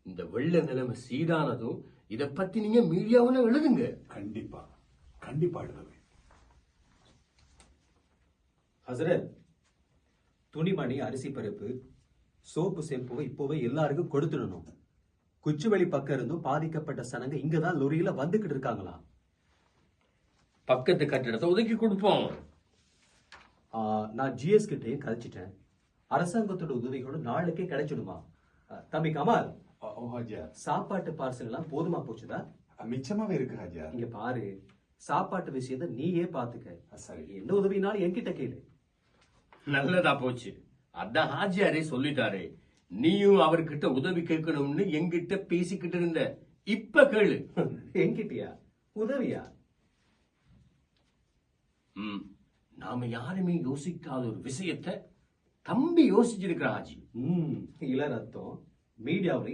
இந்த வெள்ள நிலைமை சீரானதும் இத பத்தி நீங்க மீடியாவுல எழுதுங்க. கண்டிப்பா கண்டிப்பா எழுதுவேன். ஹசரத், துணிமணி, அரிசி பருப்பு, சோப்பு செம்புவை இப்போவே எல்லாருக்கும் கொடுத்துடணும். குச்சுவெளி பக்கம் இருந்தும் பாதிக்கப்பட்ட சனங்க இங்கதான் லொரியில வந்துகிட்டு இருக்காங்களா? பக்கத்து கட்டிடத்தை ஒதுக்கி கொடுப்போம். நான் ஜிஎஸ் கிட்டையும் கழிச்சிட்டேன். அரசாங்கத்தோட உதவிகளோட நாளைக்கே கிடைச்சிடுமா? தம்பி கமால், ஓ ஹாஜியா, சாப்பாட்டு பார்சல் எல்லாம் போதுமா போச்சுதா? மிச்சமாவே இருக்கு ஹாஜியா. இங்க பாரு, சாப்பாட்டு விஷயத்த நீயே பாத்துக்க. சரி. என்ன உதவினாலும் என்கிட்ட கேளு. நல்லதா போச்சு. அதான் ஹாஜியாரே சொல்லிட்டாரே, நீயும் அவர்கிட்ட உதவி கேட்கணும்னு என்கிட்ட பேசிக்கிட்டு இருந்த. இப்ப கேளு. என்கிட்டயா உதவியா? நாம யாருமே யோசிக்காத ஒரு விஷயத்தை தம்பி யோசிச்சிருக்கிற ஹாஜி. இள ரத்தம் மீடியாவில